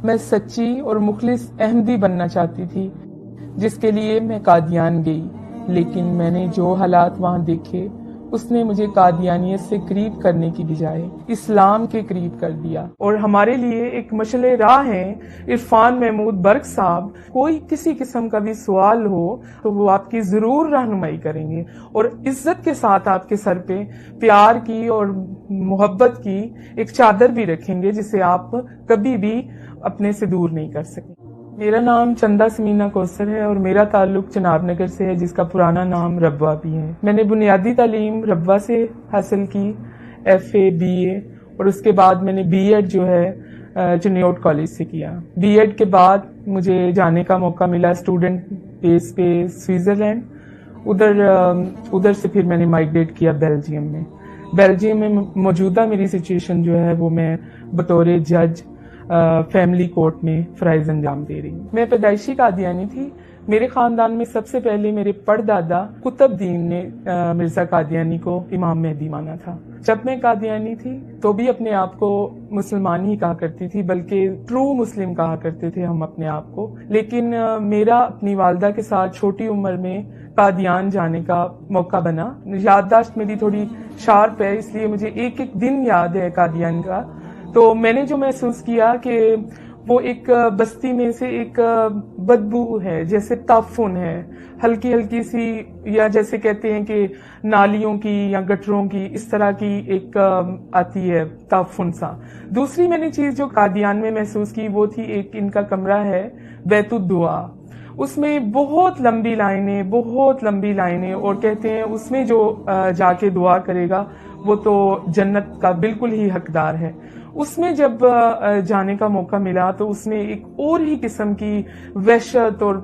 میں سچی اور مخلص احمدی بننا چاہتی تھی، جس کے لیے میں قادیان گئی، لیکن میں نے جو حالات وہاں دیکھے اس نے مجھے قادیانیت سے قریب کرنے کی بجائے اسلام کے قریب کر دیا۔ اور ہمارے لیے ایک مشعل راہ ہیں عرفان محمود برق صاحب۔ کوئی کسی قسم کا بھی سوال ہو تو وہ آپ کی ضرور رہنمائی کریں گے اور عزت کے ساتھ آپ کے سر پہ پیار کی اور محبت کی ایک چادر بھی رکھیں گے جسے آپ کبھی بھی اپنے سے دور نہیں کر سکیں۔ میرا نام چندہ سمینہ کوثر ہے اور میرا تعلق چناب نگر سے ہے، جس کا پرانا نام ربوہ بھی ہے۔ میں نے بنیادی تعلیم ربوہ سے حاصل کی، ایف اے بی اے، اور اس کے بعد میں نے بی ایڈ جو ہے چنیوٹ کالج سے کیا۔ بی ایڈ کے بعد مجھے جانے کا موقع ملا اسٹوڈنٹ بیس پہ سوئٹزرلینڈ، ادھر سے پھر میں نے مائگریٹ کیا بیلجیم میں۔ بیلجیم میں موجودہ میری سچویشن جو ہے وہ میں بطور جج فیملی کورٹ میں فرائض انجام دے رہی ہوں۔ میں پیدائشی قادیانی تھی۔ میرے خاندان میں سب سے پہلے میرے پردادا قطب دین نے مرزا قادیانی کو امام مہدی مانا تھا۔ جب میں قادیانی تھی تو بھی اپنے آپ کو مسلمان ہی کہا کرتی تھی، بلکہ ٹرو مسلم کہا کرتے تھے ہم اپنے آپ کو۔ لیکن میرا اپنی والدہ کے ساتھ چھوٹی عمر میں قادیان جانے کا موقع بنا۔ یادداشت میری تھوڑی شارپ ہے، اس لیے مجھے ایک ایک دن یاد ہے قادیان کا۔ تو میں نے جو محسوس کیا کہ وہ ایک بستی میں سے ایک بدبو ہے، جیسے تعفن ہے، ہلکی ہلکی سی، یا جیسے کہتے ہیں کہ نالیوں کی یا گٹروں کی اس طرح کی ایک آتی ہے تعفن سا۔ دوسری میں نے چیز جو قادیان میں محسوس کی وہ تھی ایک ان کا کمرہ ہے بیت الدعا، اس میں بہت لمبی لائنیں اور کہتے ہیں اس میں جو جا کے دعا کرے گا وہ تو جنت کا بالکل ہی حقدار ہے۔ اس میں جب جانے کا موقع ملا تو اس میں ایک اور ہی قسم کی وحشت، اور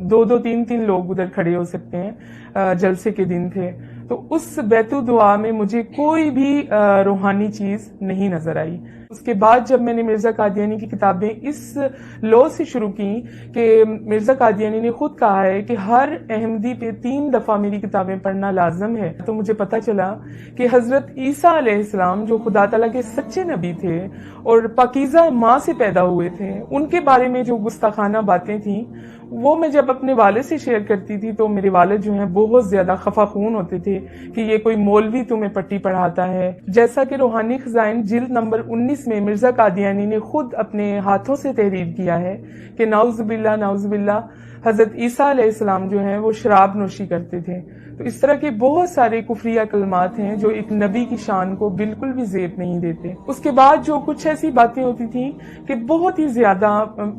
دو تین لوگ ادھر کھڑے ہو سکتے ہیں، جلسے کے دن تھے۔ تو اس بیت الدعا میں مجھے کوئی بھی روحانی چیز نہیں نظر آئی۔ اس کے بعد جب میں نے مرزا قادیانی کی کتابیں اس لو سے شروع کی کہ مرزا قادیانی نے خود کہا ہے کہ ہر احمدی پہ 3 دفعہ میری کتابیں پڑھنا لازم ہے، تو مجھے پتا چلا کہ حضرت عیسیٰ علیہ السلام جو خدا تعالیٰ کے سچے نبی تھے اور پاکیزہ ماں سے پیدا ہوئے تھے، ان کے بارے میں جو گستاخانہ باتیں تھیں وہ میں جب اپنے والد سے شیئر کرتی تھی تو میرے والد جو ہیں بہت زیادہ خفا خون ہوتے تھے کہ یہ کوئی مولوی تمہیں پٹی پڑھاتا ہے۔ جیسا کہ روحانی خزائن جلد نمبر 19 میں مرزا قادیانی نے خود اپنے ہاتھوں سے تحریر کیا ہے کہ نعوذ باللہ حضرت عیسیٰ علیہ السلام جو ہیں وہ شراب نوشی کرتے تھے۔ تو اس طرح کے بہت سارے کفریہ کلمات ہیں جو ایک نبی کی شان کو بالکل بھی زیب نہیں دیتے۔ اس کے بعد جو کچھ ایسی باتیں ہوتی تھیں کہ بہت ہی زیادہ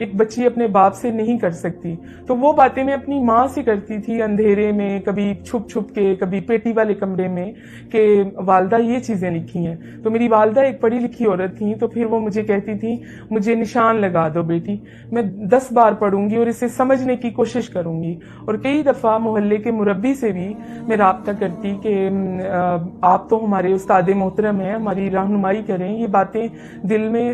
ایک بچی اپنے باپ سے نہیں کر سکتی، تو وہ باتیں میں اپنی ماں سے کرتی تھی اندھیرے میں، کبھی چھپ کے، کبھی پیٹی والے کمرے میں، کہ والدہ یہ چیزیں لکھی ہیں۔ تو میری والدہ ایک پڑھی لکھی عورت تھیں، تو پھر وہ مجھے کہتی تھی مجھے نشان لگا دو بیٹی، میں 10 بار پڑھوں گی اور اسے سمجھنے کی کوشش کروں گی۔ اور کئی دفعہ محلے کے مربی سے بھی میں رابطہ کرتی کہ آپ تو ہمارے استاد محترم ہیں، ہماری رہنمائی کریں، یہ باتیں دل میں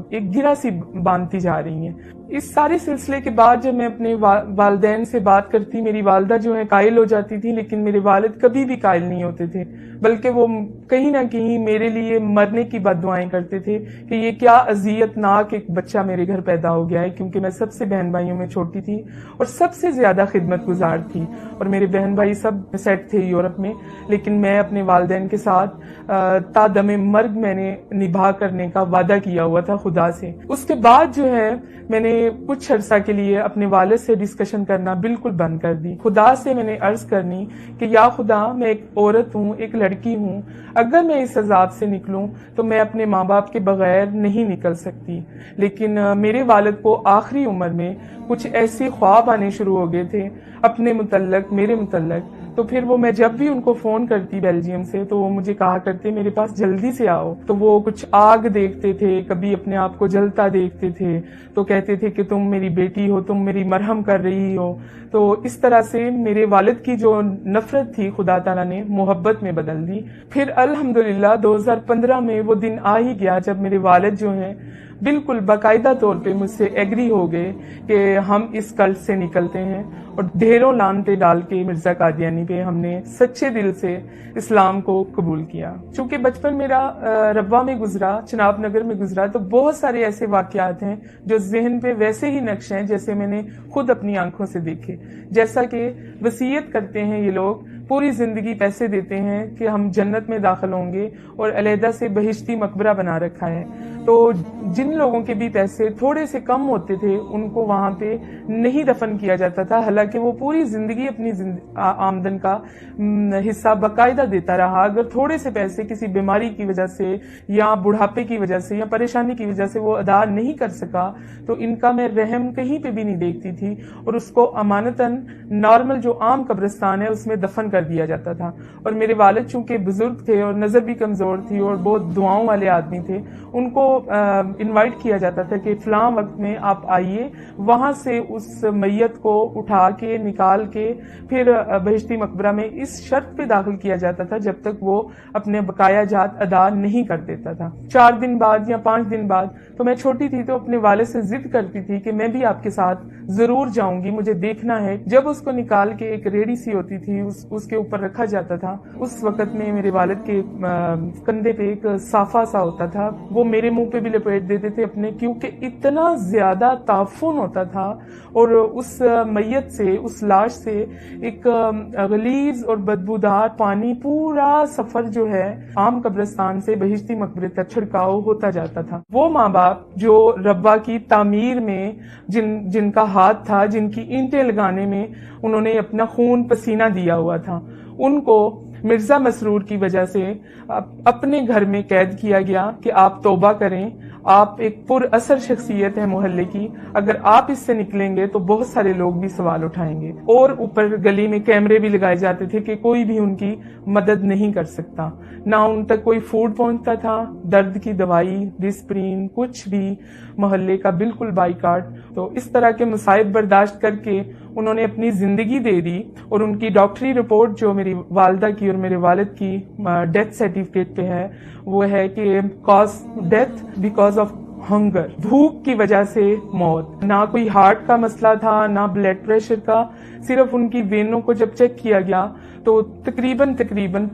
ایک گرہ سی باندھتی جا رہی ہیں۔ اس سارے سلسلے کے بعد جب میں اپنے والدین سے بات کرتی، میری والدہ جو ہے قائل ہو جاتی تھی، لیکن میرے والد کبھی بھی قائل نہیں ہوتے تھے، بلکہ وہ کہیں نہ کہیں میرے لیے مرنے کی بد دعائیں کرتے تھے کہ یہ کیا اذیت ناک ایک بچہ میرے گھر پیدا ہو گیا ہے، کیونکہ میں سب سے بہن بھائیوں میں چھوٹی تھی اور سب سے زیادہ خدمت گزار تھی، اور میرے بہن بھائی سب سیٹ تھے یورپ میں، لیکن میں اپنے والدین کے ساتھ تا دم مرگ میں نے نبھا کرنے کا وعدہ کیا ہوا تھا خدا سے۔ اس کے بعد جو ہے میں نے کچھ عرصہ کے لیے اپنے والد سے ڈسکشن کرنا بالکل بند کر دی۔ خدا سے میں نے عرض کرنی کہ یا خدا، میں ایک عورت ہوں، ایک لڑکی ہوں، اگر میں اس عذاب سے نکلوں تو میں اپنے ماں باپ کے بغیر نہیں نکل سکتی۔ لیکن میرے والد کو آخری عمر میں کچھ ایسے خواب آنے شروع ہو گئے تھے اپنے متعلق، میرے متعلق، تو پھر وہ میں جب بھی ان کو فون کرتی بیلجیم سے تو وہ مجھے کہا کرتے میرے پاس جلدی سے آؤ۔ تو وہ کچھ آگ دیکھتے تھے، کبھی اپنے آپ کو جلتا دیکھتے تھے، تو کہتے تھے کہ تم میری بیٹی ہو، تم میری مرہم کر رہی ہو۔ تو اس طرح سے میرے والد کی جو نفرت تھی خدا تعالیٰ نے محبت میں بدل دی۔ پھر الحمدللہ 2015 میں وہ دن آ ہی گیا جب میرے والد جو ہیں بالکل باقاعدہ طور پہ مجھ سے ایگری ہو گئے کہ ہم اس کلٹ سے نکلتے ہیں، اور ڈھیروں لانتے ڈال کے مرزا قادیانی پہ ہم نے سچے دل سے اسلام کو قبول کیا۔ چونکہ بچپن میرا ربوہ میں گزرا، چناب نگر میں گزرا، تو بہت سارے ایسے واقعات ہیں جو ذہن پہ ویسے ہی نقش ہیں جیسے میں نے خود اپنی آنکھوں سے دیکھے۔ جیسا کہ وصیت کرتے ہیں یہ لوگ، پوری زندگی پیسے دیتے ہیں کہ ہم جنت میں داخل ہوں گے، اور علیحدہ سے بہشتی مقبرہ بنا رکھا ہے۔ تو جن لوگوں کے بھی پیسے تھوڑے سے کم ہوتے تھے ان کو وہاں پہ نہیں دفن کیا جاتا تھا، حالانکہ وہ پوری زندگی اپنی آمدن کا حصہ باقاعدہ دیتا رہا۔ اگر تھوڑے سے پیسے کسی بیماری کی وجہ سے یا بڑھاپے کی وجہ سے یا پریشانی کی وجہ سے وہ ادا نہیں کر سکا تو ان کا میں رحم کہیں پہ بھی نہیں دیکھتی تھی، اور اس کو امانتاً نارمل جو عام قبرستان ہے اس میں دفن کر دیا جاتا تھا۔ اور میرے والد چونکہ بزرگ تھے اور نظر بھی کمزور تھی اور بہت دعاؤں والے آدمی تھے، ان کو انوائٹ کیا جاتا تھا کہ فلاں وقت میں آپ آئیے، وہاں سے اس میت کو اٹھا کے نکال کے پھر بہشتی مقبرہ میں اس شرط پہ داخل کیا جاتا تھا جب تک وہ اپنے بقایا جات ادا نہیں کر دیتا تھا۔ 4 دن بعد یا 5 دن بعد، تو میں چھوٹی تھی تو اپنے والد سے ضد کرتی تھی کہ میں بھی آپ کے ساتھ ضرور جاؤں گی، مجھے دیکھنا ہے۔ جب اس کو نکال کے ایک ریڑی سی ہوتی تھی اس کے اوپر رکھا جاتا تھا، اس وقت میں میرے والد کے کندھے پہ ایک صافہ سا ہوتا تھا، وہ میرے منہ پہ بھی لپیٹ دیتے تھے اپنے، کیونکہ اتنا زیادہ تعفن ہوتا تھا، اور اس میت سے، اس لاش سے ایک غلیظ اور بدبودار پانی پورا سفر جو ہے عام قبرستان سے بہشتی مقبرے تک چھڑکاؤ ہوتا جاتا تھا۔ وہ ماں باپ جو ربوہ کی تعمیر میں جن کا ہاتھ تھا، جن کی اینٹیں لگانے میں انہوں نے اپنا خون پسینہ دیا ہوا تھا، ان کو مرزا مسرور کی وجہ سے اپنے گھر میں قید کیا گیا کہ آپ توبہ کریں، آپ ایک پر اثر شخصیت ہے محلے کی، اگر آپ اس سے نکلیں گے تو بہت سارے لوگ بھی سوال اٹھائیں گے۔ اور اوپر گلی میں کیمرے بھی لگائے جاتے تھے کہ کوئی بھی ان کی مدد نہیں کر سکتا، نہ ان تک کوئی فوڈ پہنچتا تھا، درد کی دوائی، ڈسپرین، کچھ بھی، محلے کا بالکل بائیکاٹ۔ تو اس طرح کے مصائب برداشت کر کے انہوں نے اپنی زندگی دے دی، اور ان کی ڈاکٹری رپورٹ جو میری والدہ کی اور میرے والد کی ڈیتھ سرٹیفکیٹ پہ ہے، وہ ہے کہ cause death because of hunger, بھوک کی وجہ سے موت۔ نہ کوئی ہارٹ کا مسئلہ تھا، نہ بلڈ پریشر کا، صرف ان کی وینوں کو جب چیک کیا گیا تو تقریباً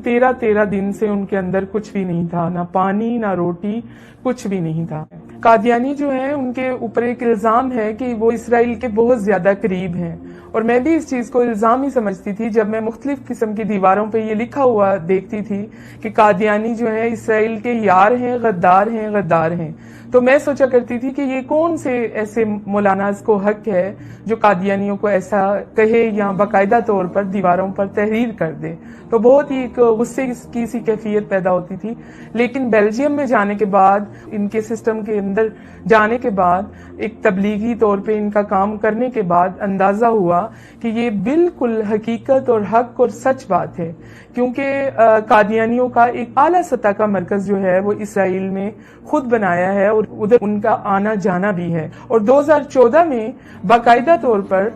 13 دن سے ان کے اندر کچھ بھی نہیں تھا، نہ پانی نہ روٹی، کچھ بھی نہیں تھا۔ قادیانی جو ہیں ان کے اوپر ایک الزام ہے کہ وہ اسرائیل کے بہت زیادہ قریب ہیں، اور میں بھی اس چیز کو الزام ہی سمجھتی تھی جب میں مختلف قسم کی دیواروں پہ یہ لکھا ہوا دیکھتی تھی کہ قادیانی جو ہے اسرائیل کے یار ہیں، غدار ہیں، غدار ہیں۔ تو میں سوچا کرتی تھی کہ یہ کون سے ایسے مولاناز کو حق ہے جو قادیانیوں کو ایسا کہے یا باقاعدہ طور پر دیواروں پر تحریر کر دے۔ تو بہت ہی ایک غصے کی سی کیفیت پیدا ہوتی تھی۔ لیکن بیلجیم میں جانے کے بعد، ان کے سسٹم کے اندر جانے کے بعد، ایک تبلیغی طور پہ ان کا کام کرنے کے بعد اندازہ ہوا کہ یہ بالکل حقیقت اور حق اور سچ بات ہے، کیونکہ قادیانیوں کا ایک اعلیٰ سطح کا مرکز جو ہے وہ اسرائیل میں خود بنایا ہے، اور ادھر ان کا آنا جانا بھی ہے۔ اور 2014 میں باقاعدہ طور پر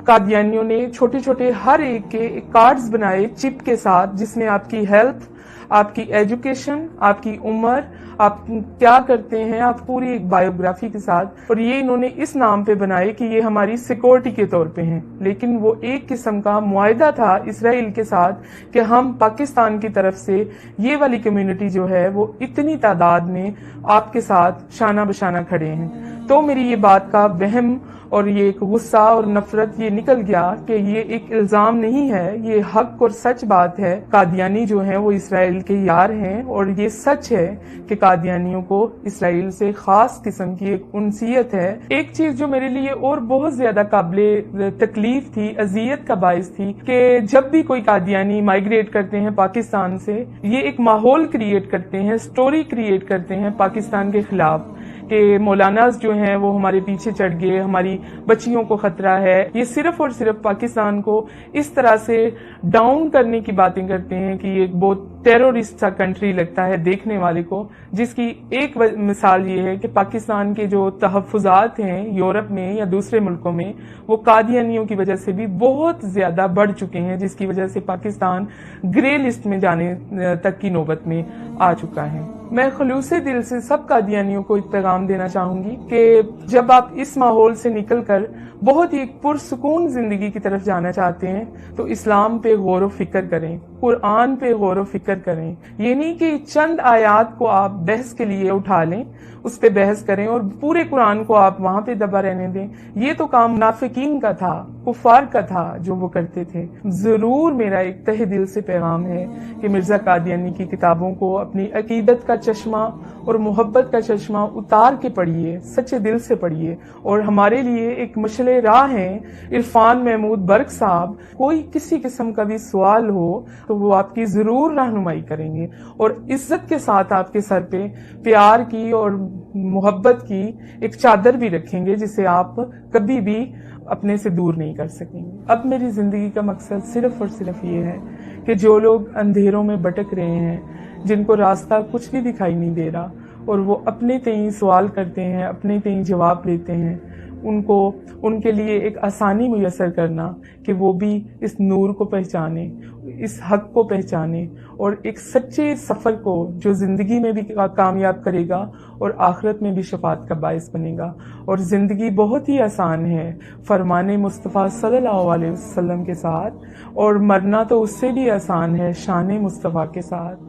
قادیانیوں نے چھوٹے چھوٹے ہر ایک کے کارڈز بنائے چپ کے ساتھ، جس میں آپ کی ہیلتھ، آپ کی ایجوکیشن، آپ کی عمر، آپ کیا کرتے ہیں، آپ پوری ایک بایوگرافی کے ساتھ، اور یہ انہوں نے اس نام پہ بنائے کہ یہ ہماری سیکورٹی کے طور پہ ہیں۔ لیکن وہ ایک قسم کا معاہدہ تھا اسرائیل کے ساتھ کہ ہم پاکستان کی طرف سے یہ والی کمیونٹی جو ہے وہ اتنی تعداد میں آپ کے ساتھ شانہ بشانہ کھڑے ہیں۔ تو میری یہ بات کا وہم اور یہ ایک غصہ اور نفرت یہ نکل گیا کہ یہ ایک الزام نہیں ہے، یہ حق اور سچ بات ہے۔ قادیانی جو ہیں وہ اسرائیل کے یار ہیں، اور یہ سچ ہے کہ قادیانیوں کو اسرائیل سے خاص قسم کی ایک انسیت ہے۔ ایک چیز جو میرے لیے اور بہت زیادہ قابل تکلیف تھی، اذیت کا باعث تھی، کہ جب بھی کوئی قادیانی مائیگریٹ کرتے ہیں پاکستان سے، یہ ایک ماحول کریٹ کرتے ہیں، سٹوری کریٹ کرتے ہیں پاکستان کے خلاف، کہ مولاناز جو ہیں وہ ہمارے پیچھے چڑھ گئے، ہماری بچیوں کو خطرہ ہے۔ یہ صرف اور صرف پاکستان کو اس طرح سے ڈاؤن کرنے کی باتیں کرتے ہیں کہ یہ ایک بہت ٹیرورسٹ سا کنٹری لگتا ہے دیکھنے والے کو، جس کی ایک مثال یہ ہے کہ پاکستان کے جو تحفظات ہیں یورپ میں یا دوسرے ملکوں میں، وہ قادیانیوں کی وجہ سے بھی بہت زیادہ بڑھ چکے ہیں، جس کی وجہ سے پاکستان گرے لسٹ میں جانے تک کی نوبت میں آ چکا ہے۔ میں خلوص دل سے سب قادیانیوں کو ایک پیغام دینا چاہوں گی کہ جب آپ اس ماحول سے نکل کر بہت ہی پرسکون زندگی کی طرف جانا چاہتے ہیں تو اسلام پہ غور و فکر کریں، قرآن پہ غور و فکر کریں۔ یہ نہیں کہ چند آیات کو آپ بحث کے لیے اٹھا لیں، اس پہ بحث کریں اور پورے قرآن کو آپ وہاں پہ دبا رہنے دیں۔ یہ تو کام منافقین کا تھا، کفار کا تھا جو وہ کرتے تھے۔ ضرور میرا ایک تہ دل سے پیغام ہے کہ مرزا قادیانی کی کتابوں کو اپنی عقیدت کا چشمہ اور محبت کا چشمہ اتار کے پڑھیے، سچے دل سے پڑھیے۔ اور ہمارے لیے ایک مشعل راہ ہیں عرفان محمود برق صاحب، کوئی کسی قسم کا بھی سوال ہو تو وہ آپ کی ضرور رہنمائی کریں گے اور عزت کے ساتھ آپ کے سر پہ پیار کی اور محبت کی ایک چادر بھی رکھیں گے جسے آپ کبھی بھی اپنے سے دور نہیں کر سکیں گے۔ اب میری زندگی کا مقصد صرف اور صرف یہ ہے کہ جو لوگ اندھیروں میں بھٹک رہے ہیں، جن کو راستہ کچھ بھی دکھائی نہیں دے رہا اور وہ اپنے تئیں سوال کرتے ہیں، اپنے تئیں جواب لیتے ہیں، ان کے لیے ایک آسانی میسر کرنا کہ وہ بھی اس نور کو پہچانیں، اس حق کو پہچانیں اور ایک سچے سفر کو جو زندگی میں بھی کامیاب کرے گا اور آخرت میں بھی شفاعت کا باعث بنے گا۔ اور زندگی بہت ہی آسان ہے فرمان مصطفیٰ صلی اللہ علیہ وسلم کے ساتھ، اور مرنا تو اس سے بھی آسان ہے شان مصطفیٰ کے ساتھ۔